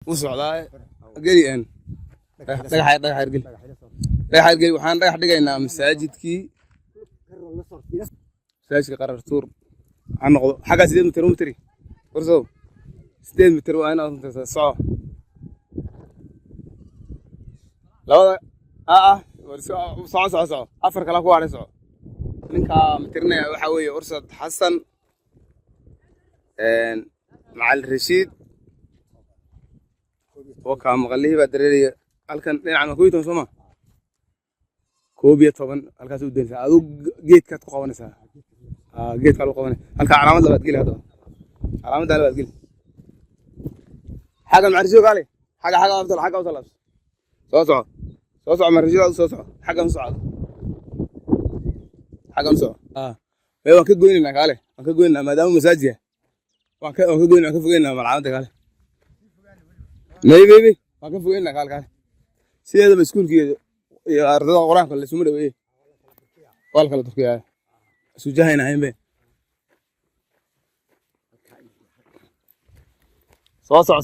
وصعدا قلي أن دقح حرقل دقح حرقل وحان دقح دقينا مساجدكي مساجد قرر تور عن حاجة 6 متر ومتري ورزو 6 متر وأنا صعب لو صعب أفر كلا كوا على صعب منك مترنا وحوي أرصد حسن مع الرشيد وكا مغليه بدري halkan dhinacan ku yimaado Soomaa koobiya 10 halkaas u deynsa adu geedka ku qabanaysa geedka lagu qabanay halka calaamad labaad geli hada calaamad labaad geli xaga macrisho gaale xaga afdal xaga u talaabs soo macrisho soo xaga u socod xaga u socod way waan ka goynaa gaale waan ka goynaa maadaama masaajiya waan ka goynaa ka fogeynaa calaamada gaale maybe waan ka fogeynaa gaale سيادة مسكولك يا أرض القرآن كله سمره إيه قال كله تركيا سجاهنا هين به صاصع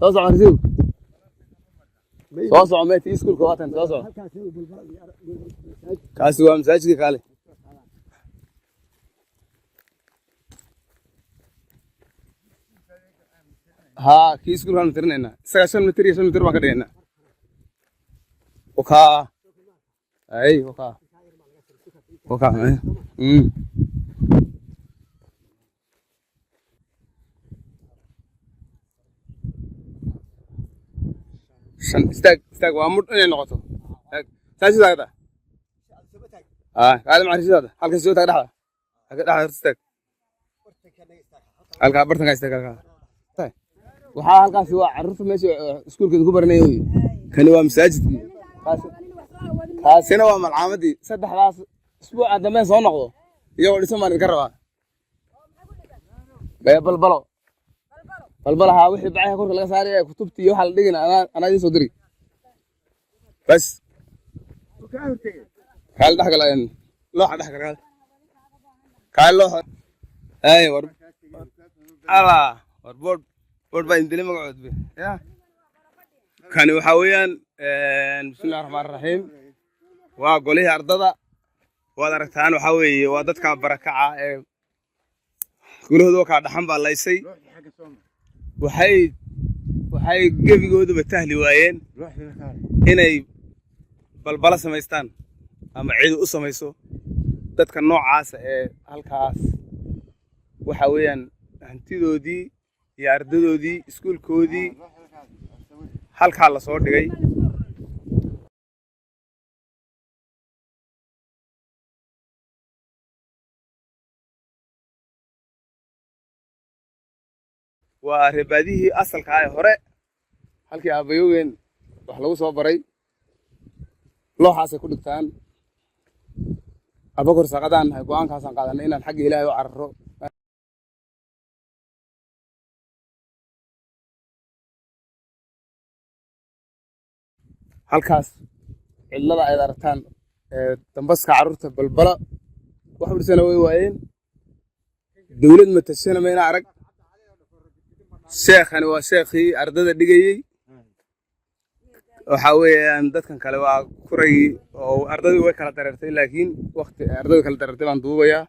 مرزو صاصع ما تيسكول كواتن صاصع كاسوا مساجد كاله ها كيسكول كان مترنا سكاشن متر ما كدينا وكا أي وكا شن استاك وامر إيه نقطة ساجي هذا هذا معرفش هذا هل كسوت هذا هذا استاك هل كبرت استاك طيب وحال كاسي وعرفت ماشي سكول كده كبرنا يوي كانوا مساجد كاسينا waa malcaamadii saddexdaas isbuuc dambe soo noqdo iyagoo dhiso maan ka rabaa balbalaha wixii bacay korka laga saaray kutubtii waxa la dhigina ana idin soo diri bas kal dhax galaan loo dhax galaan kal loo ay war ala war board baa indilay magacood ya kani waxa weeyaan bismillaahir rahmaanir rahiim waa golihii ardada waad aragtaan waxa weeye waa dadka barakaca ee gulahooda ka dhaxan baa laysay waxay gebigooduba tahli waayeen inay balbala samaystaan ama ciid u samayso dadka noocaas ee halkaas waxa weeyaan hantidoodii iyo ardadoodii iskuulkoodii halka la soo dhigay waa reebadihii asalka ah hore halkii aabayogeen wax lagu soo baray looxaas ku dhigtaan abakor saqadaan go'aankaas aan qaadanay inaan xaq Ilaahay u cararo halkaas cilada ay aragtaan dambaska carruurta balbala wax bursana way waayeen dawlad ma tashana ma ina arag sheekhani waa sheekhii ardada dhigayay waxa weeyaan dadkan kale waa kuray oo ardadu way kala dareertay laakiin waqti ardadu kala dareertay baan duubayaa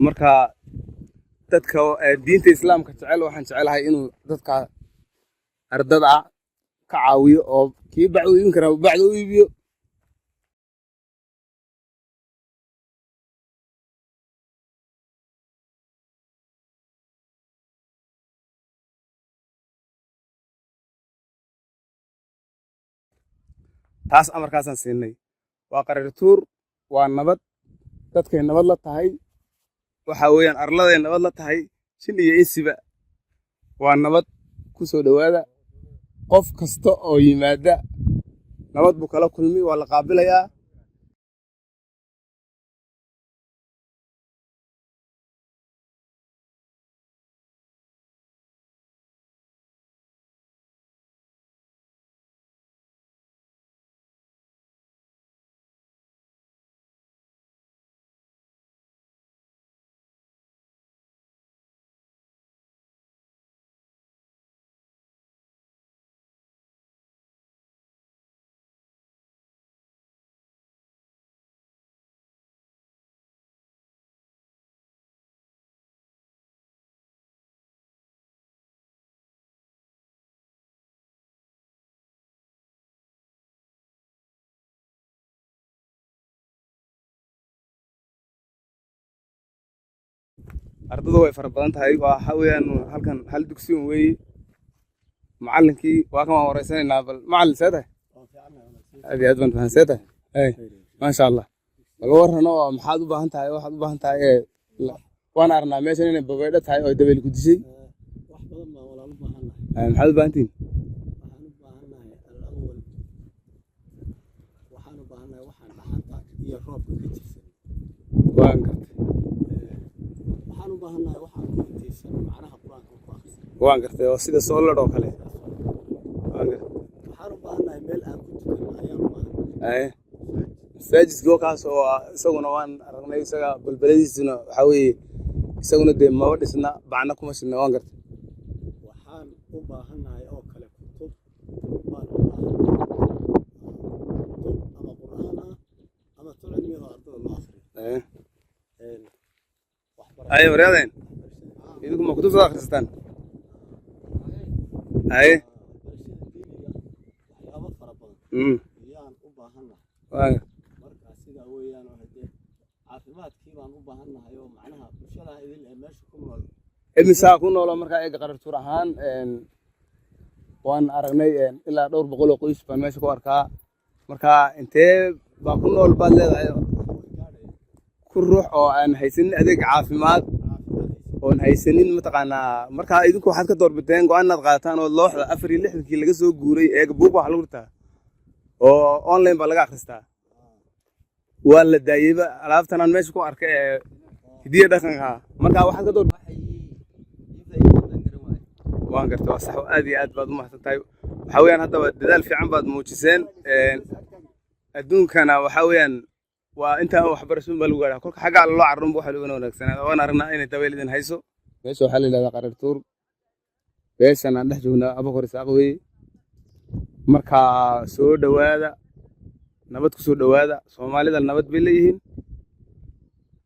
marka dadka diinta islaamka jecel waxaan jecelahay inuu dadka ardada ka caawiyo oo kii bacdu iibin kara bacdu u iibiyo taas amarkaasan siinay waa qarar tuur waa nabad dadkay nabad la tahay waxa weeyaan arladay nabad la tahay shin iyo insiba waa nabad ku soo dhawaada qof kasta oo yimaada nabad buu kala kulmi waa la qaabilayaa ardadu way fara badan tahay waxa weeyaan halkan hal dugsi weeye macallinkii waa kan waan wareysanaynaa bal macallin see tahay aad iyo aad baan fahan see tahay ay maasha allah bal warrano oo maxaad u baahan tahay waxaad u baahan tahay waan aragnaa meeshan inay babaydho tahay oo dabeyl ku dishay wax badan baan walaal u baahannahay maxaad u baahan tihiin waxaan u baahannahay waxaan dhaxanta iyo roobka ka jirsan waan gartay waxaan u baahannahay waxaan ku intaysan macnaha qur-aanka ku akhrisan waan gartay oo sida soolad oo kale waan gartay waxaan u baahannahay meel aan ku tukan ayaan u baahannahay masaajidka kaas oo isaguna waan aragnay isaga balbaladiisuna waxa weeye isaguna dee maba dhisna bacna kuma shidna waan gartay waxaan u baahannahay oo kale kutub baan u baahannahay kutub ama qur'aan ah ama tu cilmiga ardada loo akhriyo ay wareedeen idinku ma kutub soo akhrisataan ay waxyaabo fara badan ayaan u baahannahay marka sidaa weeyaan oo hadee caafimaadkii baan u baahannahay oo macnaha bulshada idin ee meesha ku nool imisaa ku noolo markaa eega qarartuur ahaan waan aragnay ilaa dhowr boqol oo qoys baan meesha ku arkaa markaa intee baa ku nool baad leedahay ku ruux oo aan haysanin adeeg caafimaad oon haysanin mataqaanaa markaa idinku waxaad ka doorbiteen go-aan inaad qaadataan oo looxda 4 iyo 6 laga soo guuray eega buug waxa lagu ritaa oo online baa laga akhristaa waa la daayayba alaabtan aan meesha ku arkay hidiya dhaqanka markaa waxaad ka door waan gartay waa sax aad iyo aad baad u mahadsan tahay waxa weeyaan hadda dadaal fiican baad muujiseen adduunkana waxa weeyaan waa inta waxbarasho baa lagu gaaraa kolka xagga loo carruun waxa lagu wanaagsanaa waan aragnaa inay dabeyl idin hayso meesha waxa la yiraahdaa qarartuur beeshan aan dhex joognaa abakor isaaq weeye marka soo dhawaada nabad ku soo dhawaada Soomaalida nabad bay leeyihiin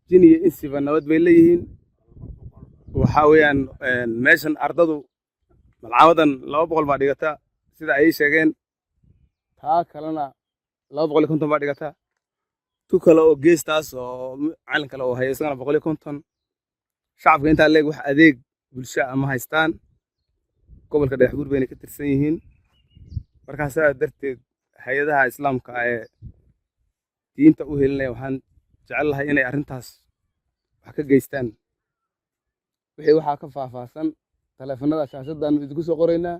jin iyo insiba nabad bay leeyihiin waxa weeyaan meeshan ardadu malcamadan 200 baa dhigata sida ay sheegeen taa kalena 250 baa dhigata tu kale oo geestaas oo macallin kale oo haysan 150 shacabka inta leeg wax adeeg bulsho ama haystaan gobolka Dhagaxbuur bayna ka tirsan yihiin markaas darteed hay'adaha islaamka ee diinta u helinaya waxaan jecelahay inay arrintaas wax ka geystaan wixii waxa ka faahfaahsan taleefanada shaashadan idinku soo qoraynaa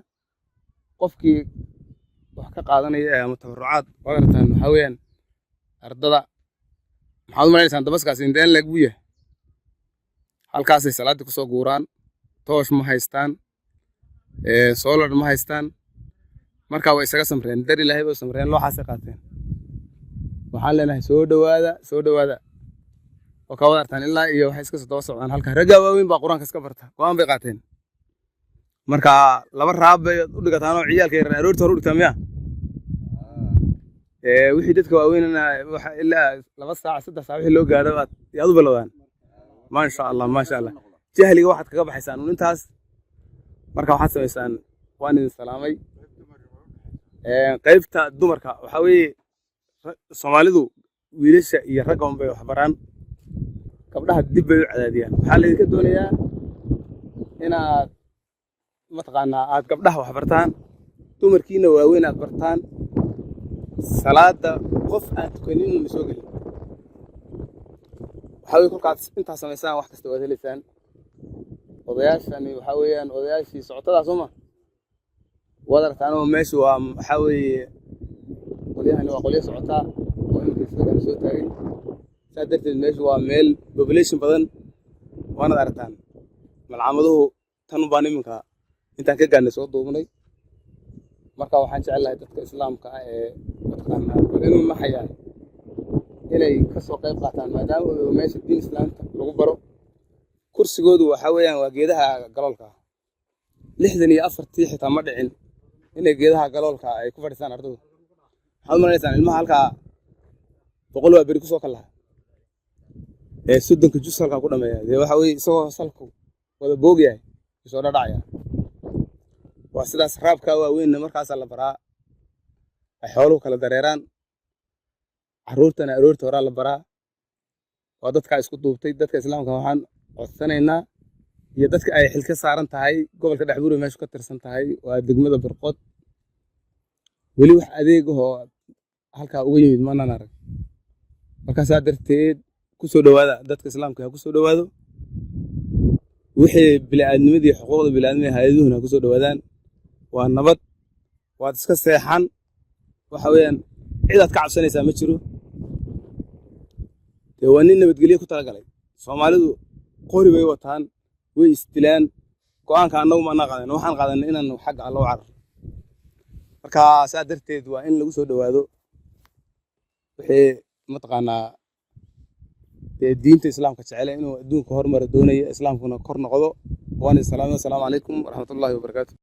qofkii wax ka qaadanaya ama tabarucaad wadartaan waxa weeyaan ardada maxaad u malaynaysaa dabaskaas inteen leeg buu yahay halkaasay salaadii kusoo guuraan toosh ma haystaan solar ma haystaan marka way isaga samreen dar ilaahay bay samreen looxaasay qaateen waxaan leenahay soo dhawaada oo ka wadartaan ilaa iyo waxay iska soo socdaan halka ragga waaweyn baa quraanka iska barta go'aan bay qaateen marka laba raab bay u dhigataan oo ciyaalka yar aroorta hor u dhigtaan miya wixii dadka waaweynna waxa ilaa 2 saac 3 saac wixii loo gaaro yaad u balowdaan ma sha Allah jahliga waxaad kaga baxaysaan intaas marka waxaad sameysaan waan idin salaamay qaybta dumarka waxa weeye Soomaalidu wiilasha iyo ragga bay wax baraan gabdhaha dib bay u cadaadiyaan waxa la idinka doonayaa inaad mataqaanaa aad gabdhaha wax bartaan dumarkiina waaweyn aad bartaan salaada qof aan tukanin ma soo galin waxa weeye kolkaad intaas sameysaan wax kasta waad helaysaan odayaashani waxa weeyaan odayaashii socotada Soomaa wadartaan oo meesha waa waxa weeye qolyahani waa qolyo socota oo inta soo taagay sadarteed meesha waa meel population badan waana aragtaan malcamaduhu tan u baan iminka intaan ka gaarnay soo duubnay marka waxaan jecelahay dadka islaamka ah ee mataqaanaa inuu maxayaan inay ka soo qayb qaataan maadaama meesha diin islaamka lagu baro kursigoodu waxa weeyaan waa geedaha galoolka 64 xitaa ma dhicin inay geedaha galoolka ay ku fadhisaan ardaydu waxaad maraysaan ilmaha halkaa 100 waa beri ku soo kala soddonka jus halkaa ku dhameeya dee waxa weeye isagoo salku wada boog yahay soo dhacaya waa sidaas raabka waaweyn markaas la baraa ay xooluhu kala dareeraan carruurtana aroorta hore la baraa waa dadka isku duubtay dadka islaamka waxaan codsanaynaa iyo dadka ay xil ka saaran tahay gobolka Dhexbuur meesha ka tirsan tahay waa degmada Barqod weli wax adeeg ah oo halka uga yimid maana arag marka saa darteed ku soo dhawaada dadka islaamka ku soo dhawaado wixii bini'aadnimadii xuquuqda bini'aadmiga hay'aduhuna ku soo dhawaadaan waa nabad waad iska seexan waxa weeyaan cid aad ka cabsanaysaa ma jiro dee waa nin nabadgelyo ku talagalay Soomaalidu qori bay wataan way istilaan go'aanka annagu ma naqaan waxaan qaadanay inaan xaq alla u carro marka saa darteed waa in lagu soo dhawaado wixii mataqaanaa diinta islaamka jecel inuu adduunka horumar doonayo islaamkuna kor noqdo waan salaamu calaykum waraxmatullaahi wabarakaatuh